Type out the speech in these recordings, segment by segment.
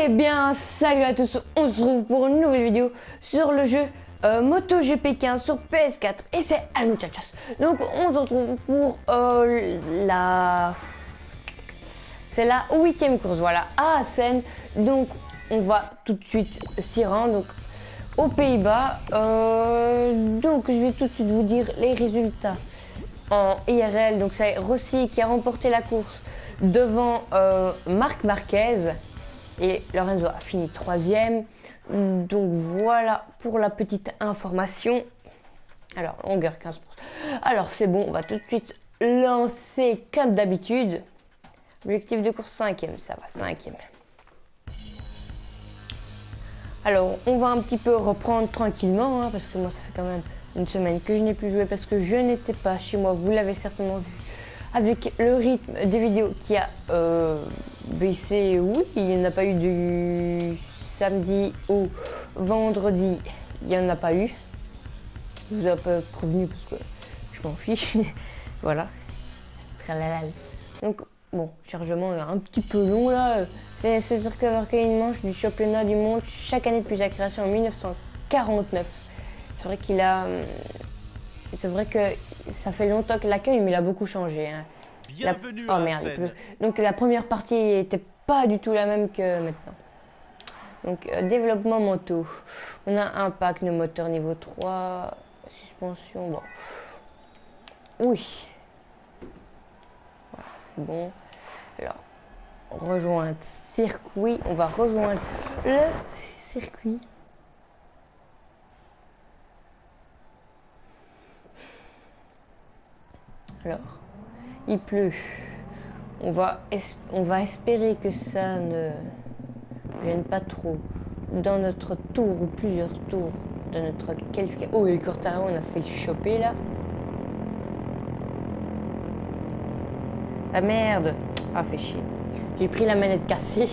Eh bien, salut à tous, on se retrouve pour une nouvelle vidéo sur le jeu MotoGP 15 sur PS4 et c'est à nous tchas. Donc on se retrouve pour c'est la 8e course, voilà, à Assen. Donc on va tout de suite s'y rendre, donc aux Pays-Bas. Donc je vais tout de suite vous dire les résultats en IRL. Donc c'est Rossi qui a remporté la course devant Marc Marquez. Et Lorenzo a fini 3e. Donc voilà pour la petite information. Alors, longueur 15%. Alors c'est bon, on va tout de suite lancer comme d'habitude. Objectif de course 5e, ça va, 5e. Alors, on va un petit peu reprendre tranquillement, hein, parce que moi ça fait quand même une semaine que je n'ai plus joué parce que je n'étais pas chez moi, vous l'avez certainement vu. Avec le rythme des vidéos qui a baissé, oui, il n'y en a pas eu du samedi au vendredi, il n'y en a pas eu. Je vous ai un peu prévenu parce que je m'en fiche. Voilà. Donc, bon, chargement est un petit peu long là. C'est ce circuit marqué une manche du championnat du monde chaque année depuis sa création en 1949. C'est vrai qu'il a... C'est vrai que ça fait longtemps que l'accueil, mais il a beaucoup changé. Hein. Bienvenue Oh merde, il pleut. Donc la première partie était pas du tout la même que maintenant. Donc développement moto. On a un pack de moteur niveau 3. Suspension, bon. Oui. Voilà, c'est bon. Alors, rejoindre circuit. On va rejoindre le circuit. Alors, il pleut. On va espérer que ça ne gêne pas trop dans notre tour ou plusieurs tours de notre qualification. Oh, et Quartaro, on a fait choper là. Ah merde. Ah, fait chier. J'ai pris la manette cassée.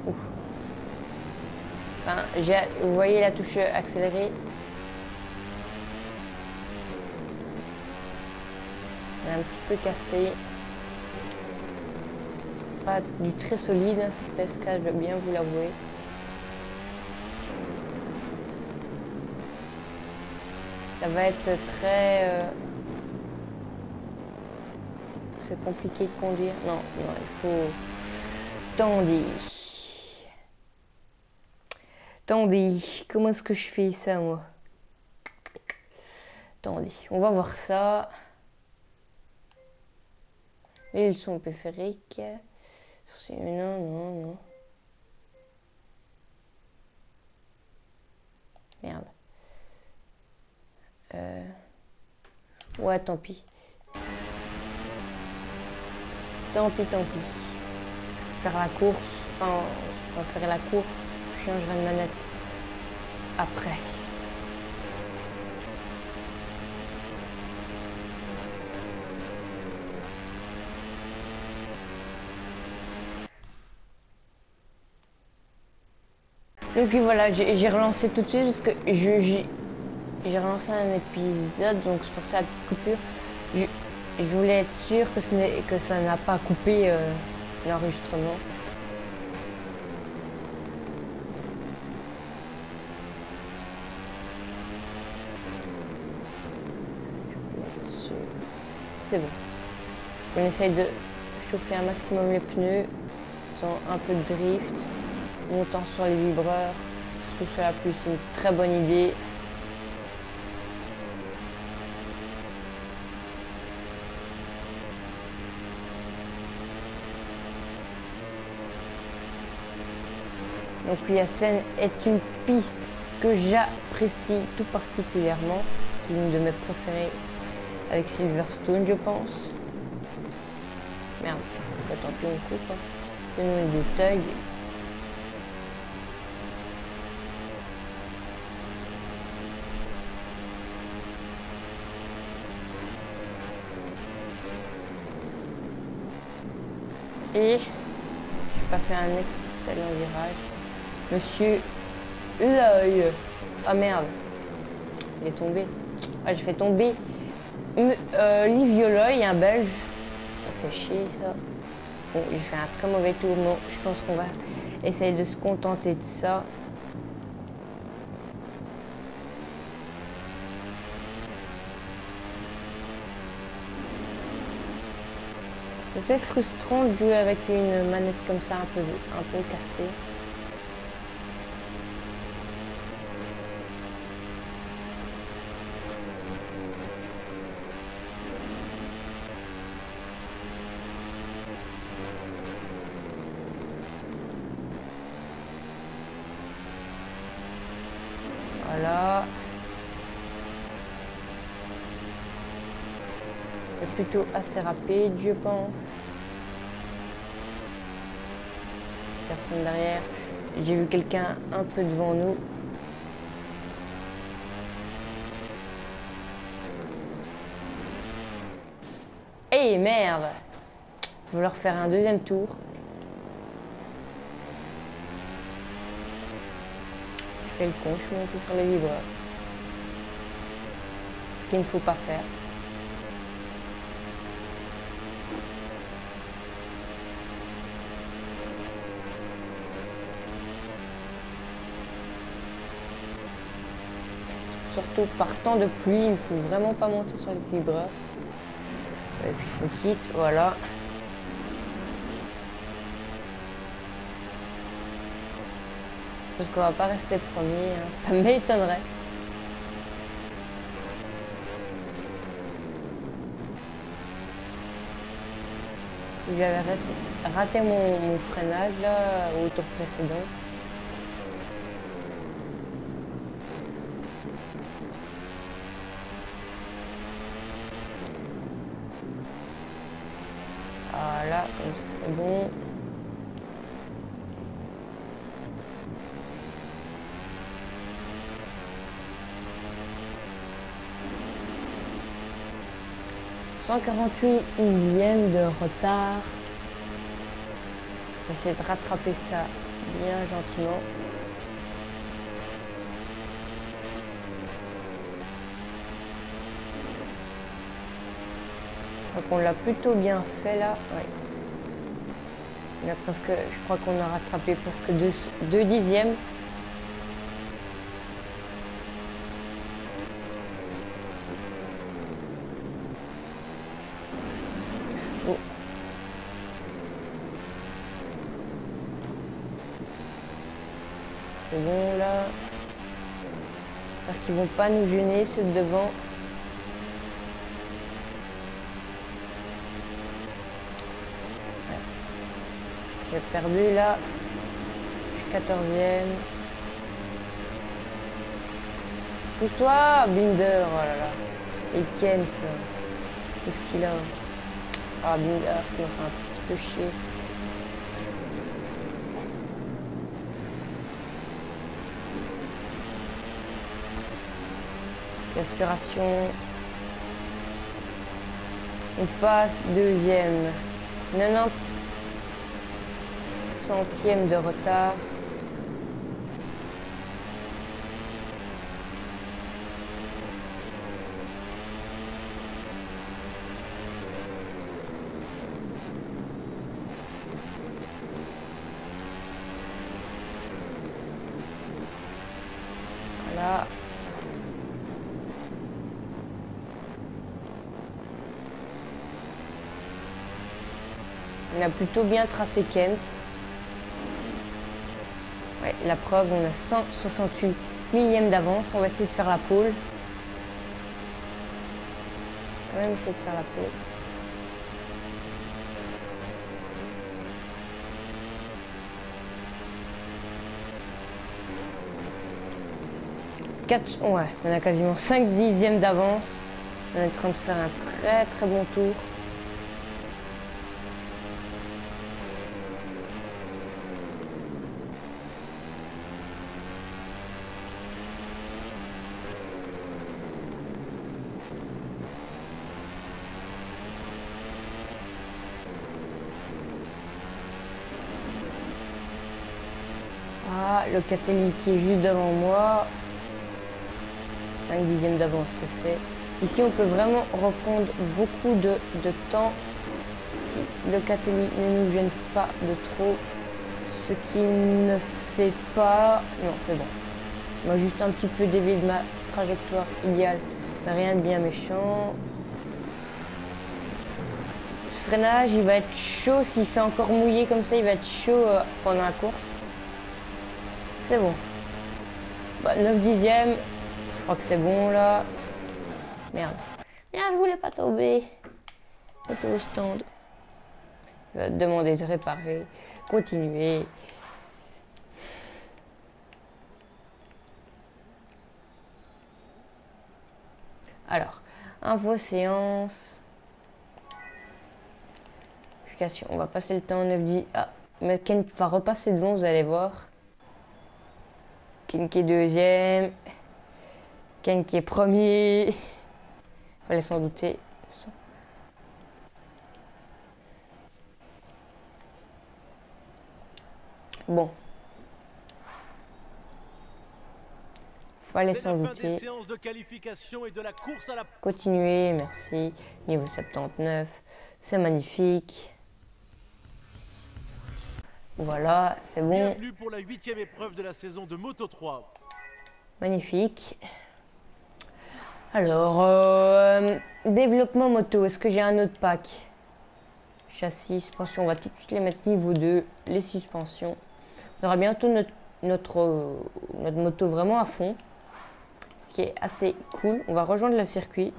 Ouf. Enfin, vous voyez la touche accélérée. Un petit peu cassé, pas du très solide hein, cette PSK, je dois bien vous l'avouer. Ça va être très c'est compliqué de conduire. Non, il faut Tandy, comment est-ce que je fais ça moi? Tandy, on va voir ça. Les leçons périphériques. Non. Merde. Ouais, tant pis. Tant pis. Faire la course. Enfin, on va faire la course. Je changerai de manette après. Donc voilà, j'ai relancé tout de suite parce que j'ai relancé un épisode, donc c'est pour ça la petite coupure. Je voulais être sûr que ça n'a pas coupé l'enregistrement. C'est bon. On essaye de chauffer un maximum les pneus, sans un peu de drift. Montant sur les vibreurs, sous la pluie, c'est une très bonne idée. Donc Assen est une piste que j'apprécie tout particulièrement. C'est l'une de mes préférées avec Silverstone, je pense. Merde, tant pis, on coupe. C'est des thugs. Et je n'ai pas fait un excellent virage. Monsieur l'œil. Ah merde. Il est tombé. Ah, j'ai fait tomber Livio Loy, un belge. Ça fait chier ça. Bon, j'ai fait un très mauvais tour, non, je pense qu'on va essayer de se contenter de ça. C'est assez frustrant de jouer avec une manette comme ça un peu cassée. Voilà. C'est plutôt assez rapide, je pense. Personne derrière. J'ai vu quelqu'un un peu devant nous. Eh merde! Je vais leur faire un deuxième tour. Je fais le con, je suis monté sur les vibreurs. Ce qu'il ne faut pas faire. Surtout par temps de pluie, il ne faut vraiment pas monter sur les vibreurs. Et puis il faut quitte, voilà. Parce qu'on va pas rester premier, hein. Ça m'étonnerait. J'avais raté mon freinage là au tour précédent. Voilà, comme ça c'est bon. « 148 millièmes de retard. » Je vais essayer de rattraper ça bien gentiment. Donc on l'a plutôt bien fait là. Ouais. Il a presque, je crois qu'on a rattrapé presque 2 dixièmes. Oh. C'est bon là. J'espère qu'ils vont pas nous gêner ceux de devant. J'ai perdu là. Je suis 14e. Pousse-toi, Binder. Oh là là. Et Kent. Qu'est-ce qu'il a? Ah, Binder qui m'a fait un petit peu chier. L'aspiration. On passe deuxième. 90 centièmes de retard. Voilà. On a plutôt bien tracé Kent. Ouais, la preuve, on a 168 millièmes d'avance. On va essayer de faire la pole. Quand même essayer de faire la pole. Ouais, on a quasiment 5 dixièmes d'avance. On est en train de faire un très très bon tour. Ah, le Catéli qui est juste devant moi. 5 dixièmes d'avance, c'est fait. Ici, on peut vraiment reprendre beaucoup de temps. Si le Catelli ne nous gêne pas de trop. Ce qu'il ne fait pas... Non, c'est bon. Moi, juste un petit peu dévié de ma trajectoire idéale. Mais rien de bien méchant. Ce freinage, il va être chaud. S'il fait encore mouillé comme ça, il va être chaud pendant la course. C'est bon. Bah, 9 dixièmes. Je crois que c'est bon, là. Merde. Merde, je voulais pas tomber. Auto au stand. Il va te demander de réparer. Continuer. Alors, info séance. On va passer le temps 9-10. Ah, mais Ken va repasser devant, vous allez voir. Ken qui est deuxième. Ken qui est premier. Fallait s'en douter. Bon. Fallait s'en douter. De qualification et de la course à la... Continuez, merci. Niveau 79. C'est magnifique. Voilà, c'est bon. Bienvenue pour la 8e épreuve de la saison de Moto 3. Magnifique. Alors, développement moto, est-ce que j'ai un autre pack? Châssis, suspension, on va tout de suite les mettre niveau 2. Les suspensions. On aura bientôt notre moto vraiment à fond. Ce qui est assez cool. On va rejoindre le circuit.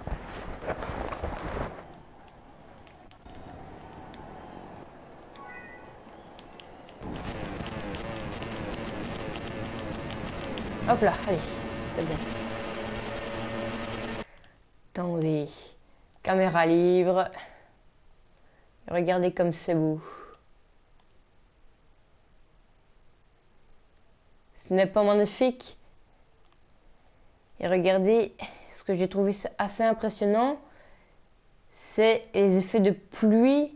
Hop là, allez, c'est bon. Attendez, caméra libre. Regardez comme c'est beau. Ce n'est pas magnifique? Et regardez, ce que j'ai trouvé assez impressionnant, c'est les effets de pluie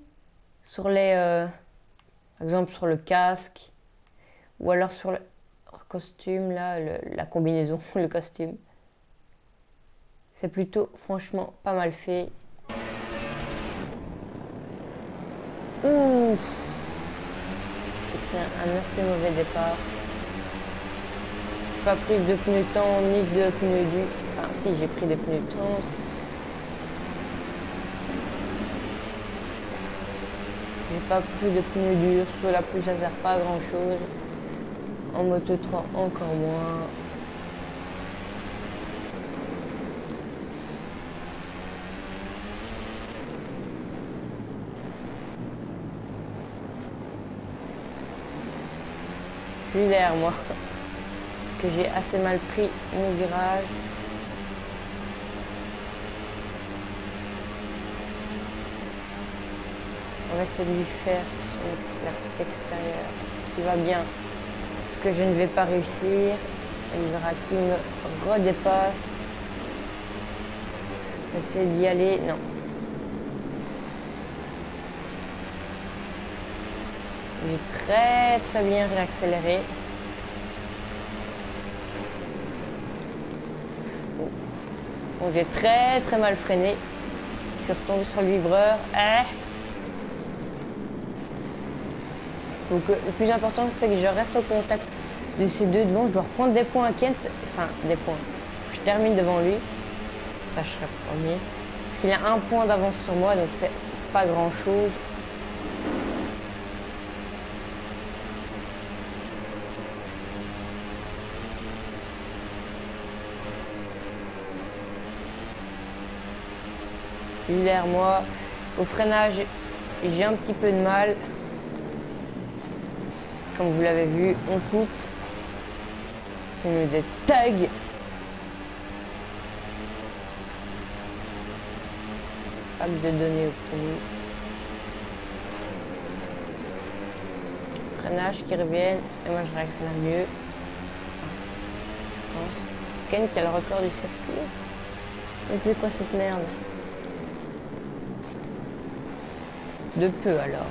sur les... par exemple sur le casque, ou alors sur le costume, là, la combinaison, le costume. C'est plutôt, franchement, pas mal fait. Ouh! C'était un assez mauvais départ. J'ai pas pris de pneus tendres ni de pneus durs. Enfin, si, j'ai pris des pneus tendres. J'ai pas pris de pneus durs. Sur la pluie, ça sert pas à grand chose. En moto 3, encore moins. Juste derrière moi. Parce que j'ai assez mal pris mon virage. On va essayer de lui faire sur la petite extérieure qui va bien. Ce que je ne vais pas réussir. Il verra qu'il me redépasse. On va essayer d'y aller. Non. J'ai très bien réaccéléré. Bon, j'ai très mal freiné. Je suis retombé sur le vibreur. Donc le plus important, c'est que je reste au contact de ces deux devant. Je dois reprendre des points à Kent. Enfin, des points. Je termine devant lui. Ça, je serai premier. Parce qu'il a un point d'avance sur moi, donc c'est pas grand chose. Derrière moi, au freinage, j'ai un petit peu de mal. Comme vous l'avez vu, on coupe. On met des tags. Pack de données obtenues. Freinage qui reviennent. Et moi je réaccélère mieux. Je pense. C'est Ken qui a le record du circuit. Mais c'est quoi cette merde? De peu alors.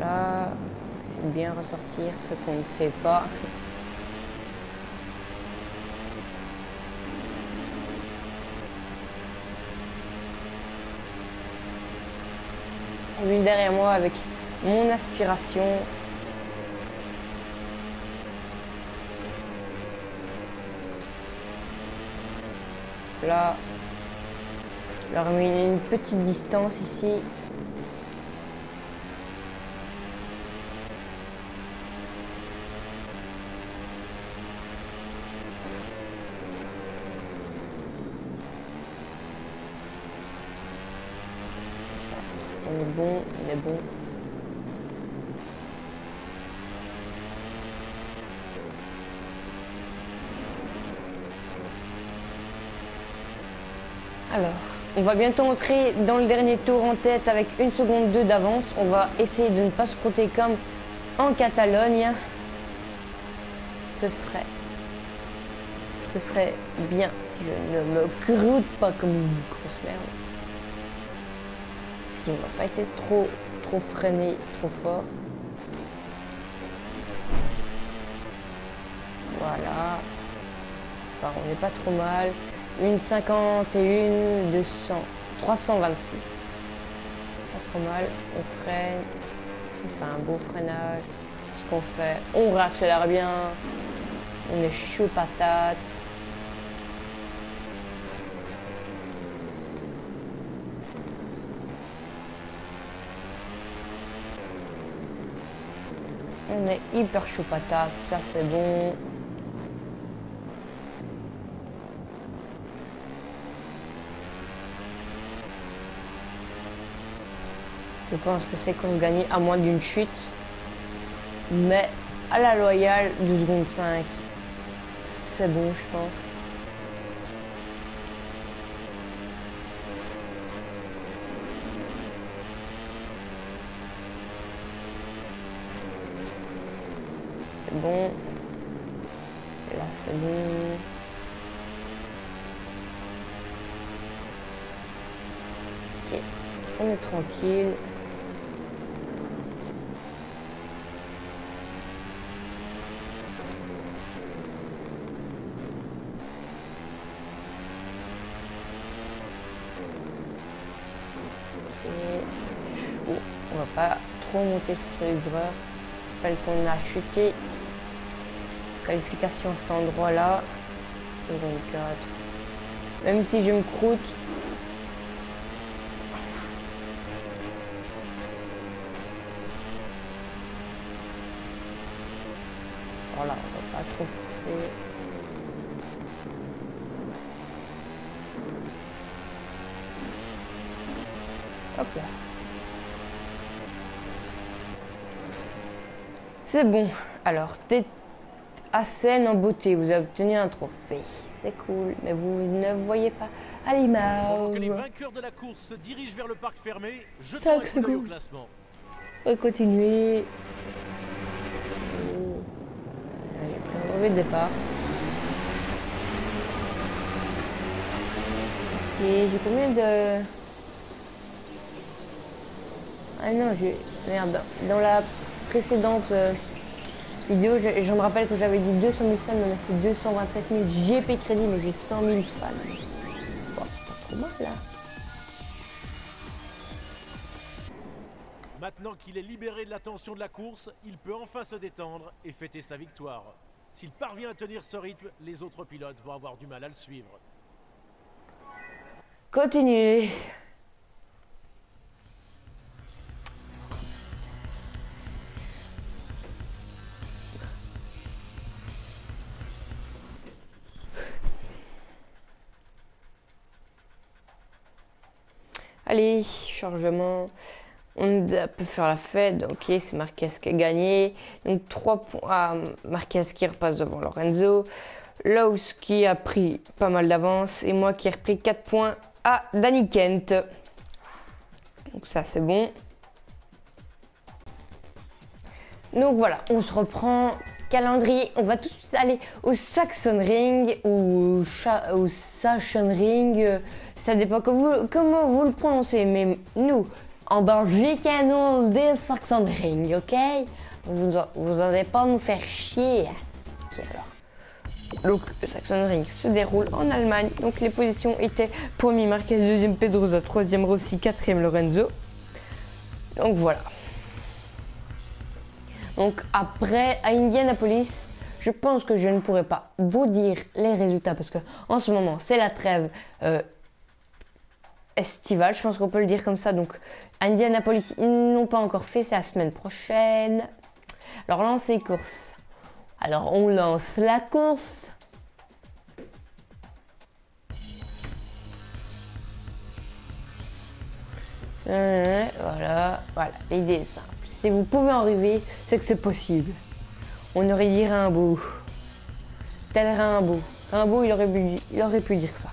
Là, c'est bien ressortir ce qu'on ne fait pas. juste derrière moi avec mon aspiration. Là, je leur ai mis une petite distance ici. On est bon, on est bon. Alors, on va bientôt entrer dans le dernier tour en tête avec 1 seconde 2 d'avance. On va essayer de ne pas se croûter comme en Catalogne. Ce serait bien si je ne me croûte pas comme une grosse merde. Si on va pas essayer de trop freiner trop fort. Voilà. Enfin, on n'est pas trop mal. 1,51, 200, 326. C'est pas trop mal. On freine. On fait un beau freinage. Ce qu'on fait, on réaccélère bien. On est chaud patate. On est hyper chaud patate, ça c'est bon. Je pense que c'est course gagnée à moins d'une chute. Mais à la loyale, 2 secondes 5. C'est bon, je pense. C'est bon. Et là, c'est bon. Ok. On est tranquille. On va pas trop monter sur ce vibreur. Je rappelle qu'on a chuté. Qualification à cet endroit là. Seconde 4. Même si je me croûte. Voilà, on va pas trop forcer. Hop là. C'est bon. Alors, Assen en beauté, vous avez obtenu un trophée. C'est cool, mais vous ne voyez pas à l'image. Pendant que les vainqueurs de la course se dirigent vers le parc fermé, jetons un coup d'œil au classement. On va continuer. J'ai pris un brevet de départ. Et j'ai combien de... Ah non, merde. Dans la précédente vidéo, je me rappelle que j'avais dit 200 000 fans, on a fait 227 000 GP crédit, mais j'ai 100 000 fans. Bon, pas trop mal là. Maintenant qu'il est libéré de la tension de la course, il peut enfin se détendre et fêter sa victoire. S'il parvient à tenir ce rythme, les autres pilotes vont avoir du mal à le suivre. Continuez. Allez, chargement. On peut faire la fête. Ok, c'est Marquez qui a gagné. Donc 3 points à Marquez qui repasse devant Lorenzo. Laus qui a pris pas mal d'avance. Et moi qui ai repris 4 points à Danny Kent. Donc ça c'est bon. Donc voilà, on se reprend. Calendrier, on va tout de suite aller au Sachsenring ou au Sachsenring, ça dépend comment vous le prononcez, mais nous, en Belgique, nous dit Sachsenring, ok? Vous n'allez pas nous faire chier. Ok, alors. Donc, le Sachsenring se déroule en Allemagne, donc les positions étaient premier Marquez, deuxième Pedrosa, troisième Rossi, quatrième Lorenzo. Donc voilà. Donc après, à Indianapolis, je pense que je ne pourrai pas vous dire les résultats parce que en ce moment, c'est la trêve estivale. Je pense qu'on peut le dire comme ça. Donc à Indianapolis, ils n'ont pas encore fait. C'est la semaine prochaine. Alors lancer course. Alors on lance la course. Voilà. L'idée est simple. Si vous pouvez en rêver, c'est que c'est possible. On aurait dit Rimbaud. Tel Rimbaud. Rimbaud, il aurait pu dire ça.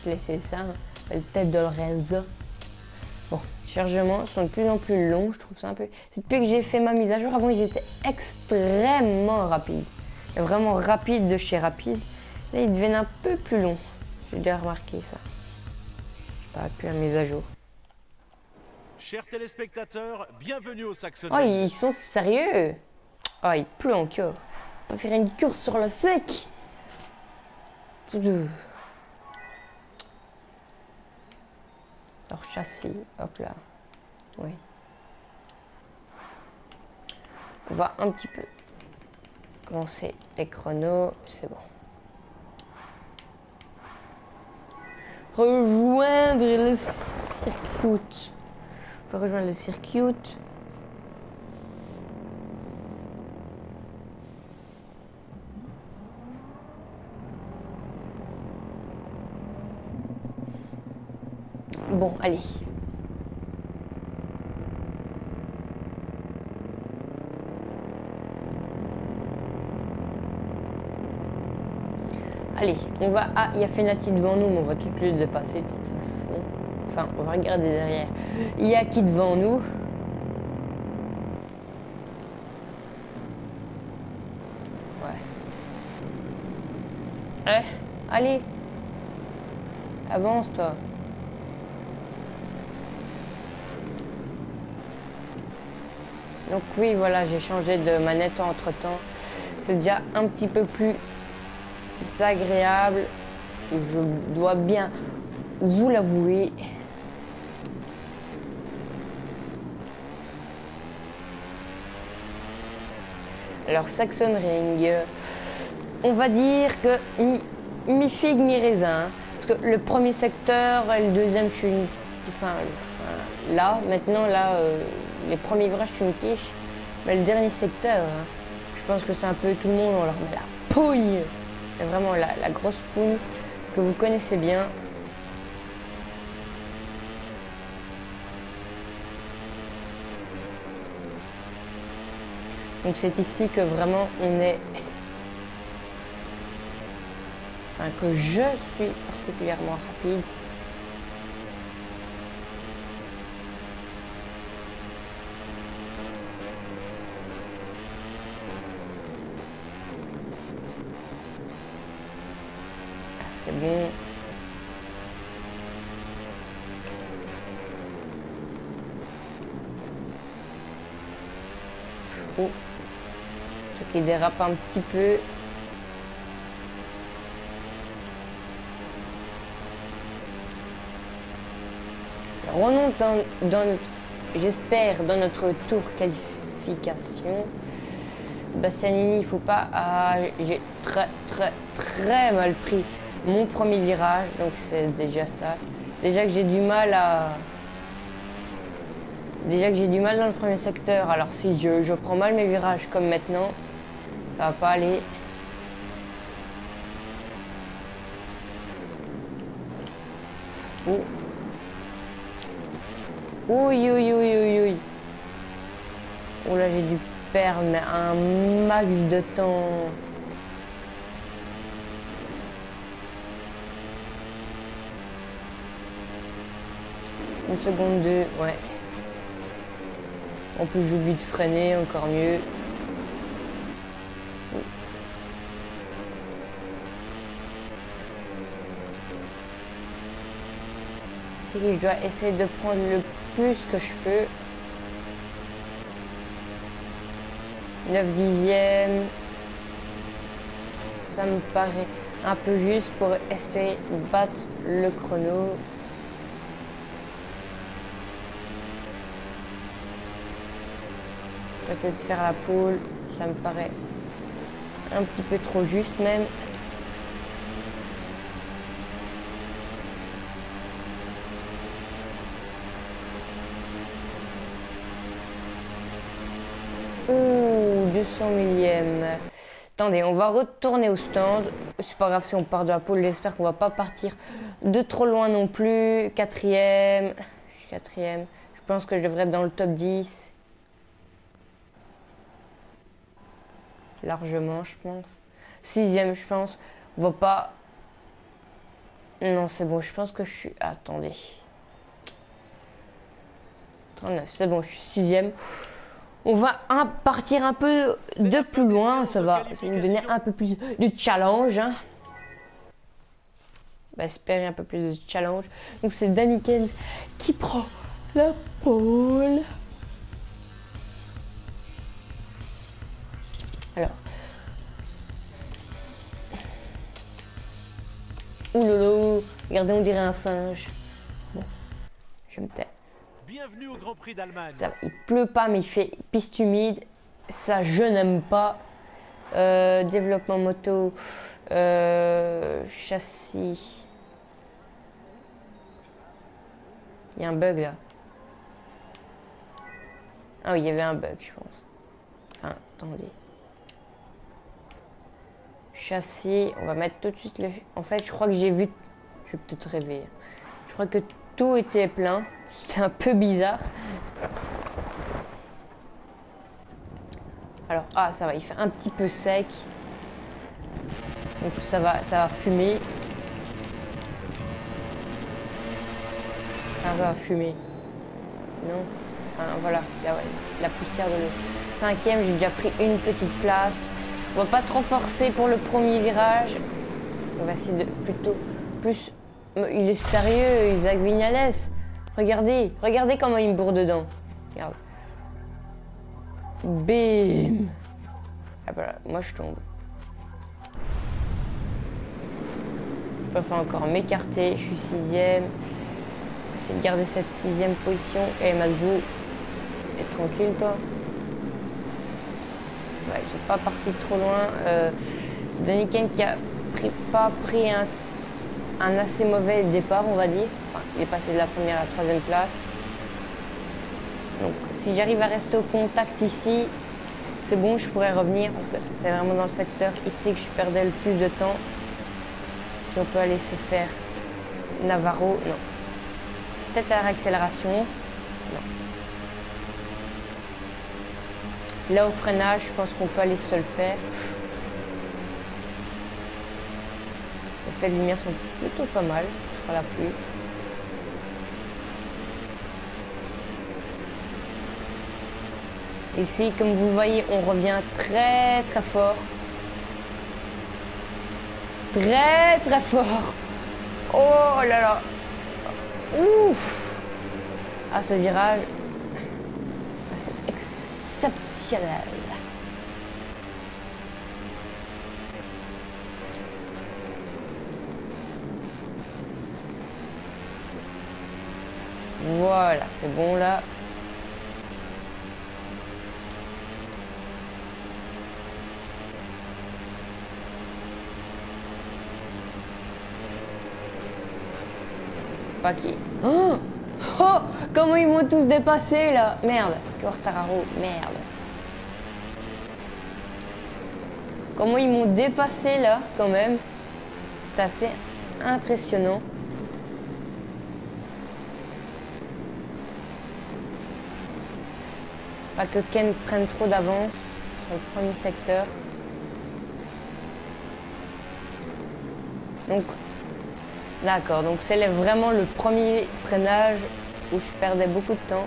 Laisser ça, le tête de Lorenzo. Bon, les chargements sont de plus en plus longs, je trouve ça un peu... C'est depuis que j'ai fait ma mise à jour, avant ils étaient extrêmement rapides. Vraiment rapides de chez rapide. Là, ils deviennent un peu plus longs. J'ai déjà remarqué ça. J'ai pas pu la mise à jour. Chers téléspectateurs, bienvenue au Saxon. Oh, ils sont sérieux. Oh, il pleut encore. On va faire une course sur le sec. Leur châssis, hop là. Oui. On va un petit peu commencer les chronos. C'est bon. Rejoindre le circuit. On peut rejoindre le circuit. Bon, allez. Allez, on va... Ah, il y a Fenati devant nous, mais on va tout le dépasser de toute façon. Enfin, on va regarder derrière. Il y a qui devant nous? Ouais. Allez. Avance, toi. Donc oui, voilà, j'ai changé de manette entre-temps. C'est déjà un petit peu plus agréable. Je dois bien vous l'avouer. Alors, Saxon Ring, on va dire que mi-figue, mi-raisin. Parce que le premier secteur et le deuxième, je suis une... Enfin, là, maintenant, là, les premiers virages, je suis une quiche. Mais le dernier secteur, hein, je pense que c'est un peu tout le monde, on leur met la pouille. C'est vraiment la grosse pouille que vous connaissez bien. Donc c'est ici que vraiment on est... Enfin, que je suis particulièrement rapide. C'est bon. Oh. Ce qui dérape un petit peu. Alors, on monte dans notre, j'espère, dans notre tour qualification. Bastianini, il faut pas... Ah, j'ai très mal pris mon premier virage, donc c'est déjà ça. Déjà que j'ai du mal à... Déjà que j'ai du mal dans le premier secteur, alors si je prends mal mes virages comme maintenant, ça va pas aller. Oh. Oui, oui, oui, oui, oui. Oh là, j'ai dû perdre mais un max de temps. Une seconde 2, ouais. En plus, j'oublie de freiner, encore mieux. C'est que je dois essayer de prendre le plus que je peux. 9 dixièmes. Ça me paraît un peu juste pour espérer battre le chrono. Je vais essayer de faire la pole. Ça me paraît un petit peu trop juste même. Ouh, 200 millième. Attendez, on va retourner au stand. C'est pas grave si on part de la pole. J'espère qu'on va pas partir de trop loin non plus. Quatrième. Quatrième. Je pense que je devrais être dans le top 10. Largement, je pense. Sixième, je pense. On va pas... Non, c'est bon. Je pense que je suis... Attendez. 39, c'est bon. Je suis sixième. On va partir un peu de plus loin. Ça va nous donner un peu plus de challenge. Hein. On va espérer un peu plus de challenge. Donc, c'est Daniken qui prend la pole. Alors. Oulolo. Regardez, on dirait un singe. Bon, je me tais. Bienvenue au Grand Prix d'Allemagne. Il pleut pas, mais il fait piste humide. Ça, je n'aime pas. Développement moto. Châssis. Il y a un bug là. Ah oui, il y avait un bug, je pense. Enfin, attendez. Châssis, on va mettre tout de suite le... En fait, je crois que j'ai vu... Je vais peut-être rêver. Je crois que tout était plein. C'était un peu bizarre. Alors, ah, ça va, il fait un petit peu sec. Donc ça va fumer. Ah, ça va fumer. Non. Enfin, voilà, là, ouais, la poussière de l'eau. Cinquième, j'ai déjà pris une petite place. On va pas trop forcer pour le premier virage. On va essayer de plutôt plus... Il est sérieux, Isaac Vignales. Regardez, regardez comment il me bourre dedans. Regarde. Bim. Ah voilà, moi je tombe. Je peux faire encore m'écarter. Je suis sixième. Je vais essayer de garder cette sixième position. Et Masbou, est tranquille toi. Ouais, ils sont pas partis trop loin. Daniken qui a pas pris un assez mauvais départ, on va dire. Enfin, il est passé de la première à la troisième place. Donc, si j'arrive à rester au contact ici, c'est bon, je pourrais revenir parce que c'est vraiment dans le secteur ici que je perdais le plus de temps. Si on peut aller se faire Navarro, non. Peut-être à la réaccélération, non. Là, au freinage, je pense qu'on peut aller se le faire. Les effets de lumière sont plutôt pas mal sur la pluie. Ici, comme vous voyez, on revient très très fort. Très très fort. Oh là là. Ouf. Ah, ce virage, c'est exceptionnel. Voilà, c'est bon là. C'est pas qui. Oh, oh, comment ils m'ont tous dépassé là. Merde, Quartararo, merde. Comment ils m'ont dépassé là, quand même. C'est assez impressionnant. Pas que Ken prenne trop d'avance sur le premier secteur. Donc, d'accord. Donc, c'est vraiment le premier freinage où je perdais beaucoup de temps.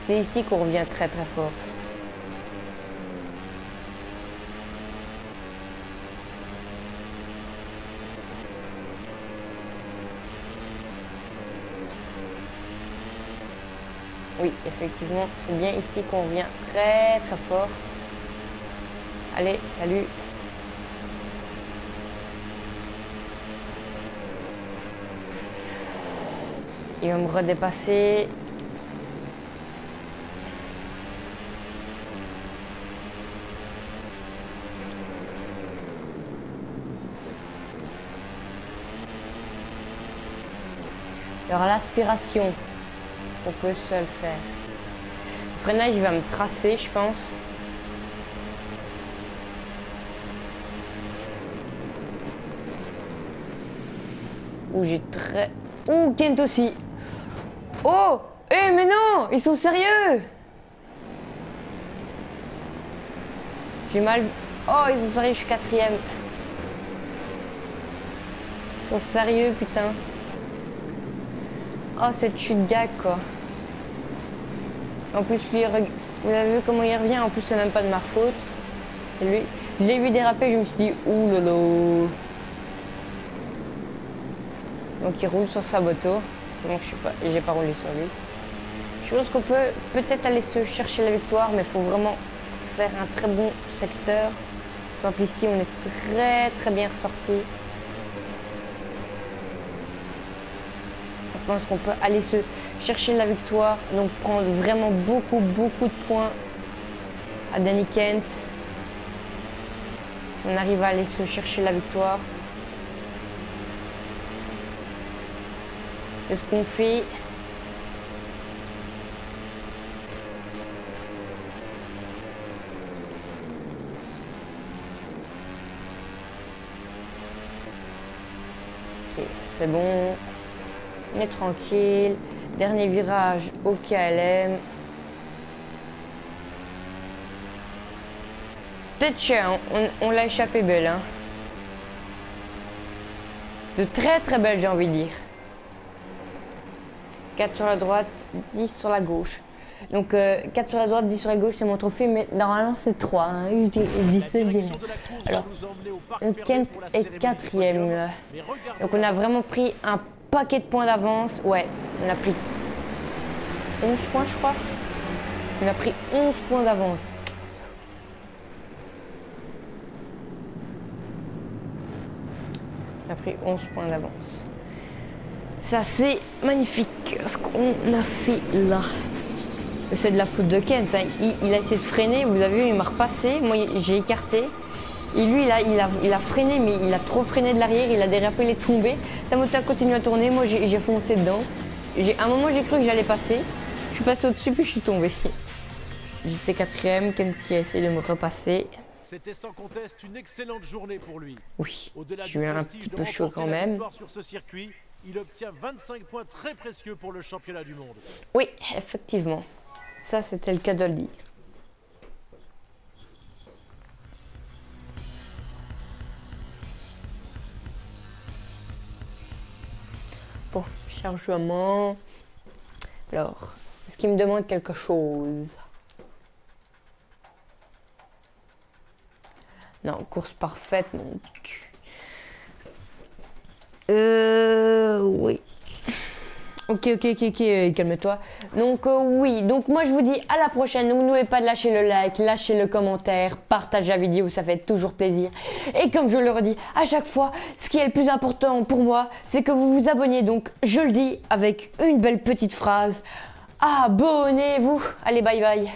C'est ici qu'on revient très très fort. Oui, effectivement, c'est bien ici qu'on revient très très fort. Allez, salut. Il va me redépasser. Alors l'aspiration, on peut se le faire. Le freinage, il va me tracer, je pense. Ouh, j'ai très... Ouh, Kent aussi. Oh, eh, mais non, ils sont sérieux. J'ai mal... Oh, ils sont sérieux, je suis 4e. Ils sont sérieux, putain. Oh, cette chute gag, quoi. En plus, lui, vous avez vu comment il revient. En plus, c'est même pas de ma faute. C'est lui. Je l'ai vu déraper, je me suis dit, ouh lolo. Donc, il roule sur sa moto. Donc, je sais pas, j'ai pas roulé sur lui. Je pense qu'on peut peut-être aller se chercher la victoire, mais il faut vraiment faire un très bon secteur. Par exemple, ici, on est très bien ressorti. Je pense qu'on peut aller se chercher la victoire, donc prendre vraiment beaucoup de points à Danny Kent. Si on arrive à aller se chercher la victoire, c'est ce qu'on fait. Ok, ça c'est bon. On est tranquille. Dernier virage au KLM. Peut-être cher, on l'a échappé belle. Hein. De très belle, j'ai envie de dire. 4 sur la droite, 10 sur la gauche. Donc 4 sur la droite, 10 sur la gauche, c'est mon trophée, mais normalement c'est 3. Hein. Je dis ça bien. Alors, Kent est 4e. Donc on a vraiment pris un paquet de points d'avance. Ouais, on a pris 11 points, je crois. On a pris 11 points d'avance. On a pris 11 points d'avance. C'est assez magnifique ce qu'on a fait là. C'est de la faute de Kent. Hein. Il a essayé de freiner. Vous avez vu, il m'a repassé. Moi, j'ai écarté. Et lui, il a freiné, mais il a trop freiné de l'arrière. Il a dérapé, il est tombé. Sa moto a continué à tourner. Moi, j'ai foncé dedans. À un moment, j'ai cru que j'allais passer. Je suis passé au-dessus, puis je suis tombé. J'étais 4e. Kent qui a essayé de me repasser. C'était sans conteste une excellente journée pour lui. Oui, je suis un petit peu chaud quand même. Sur ce circuit, il obtient 25 points très précieux pour le championnat du monde. Oui, effectivement. Ça, c'était le cas de le dire. Bon, chargement. Alors, est-ce qu'il me demande quelque chose? Non, course parfaite, donc. Oui. Ok, calme-toi. Donc oui, donc moi je vous dis à la prochaine. Donc n'oubliez pas de lâcher le like, lâcher le commentaire, partagez la vidéo, ça fait toujours plaisir. Et comme je le redis à chaque fois, ce qui est le plus important pour moi, c'est que vous vous abonniez. Donc je le dis avec une belle petite phrase. Abonnez-vous. Allez, bye bye.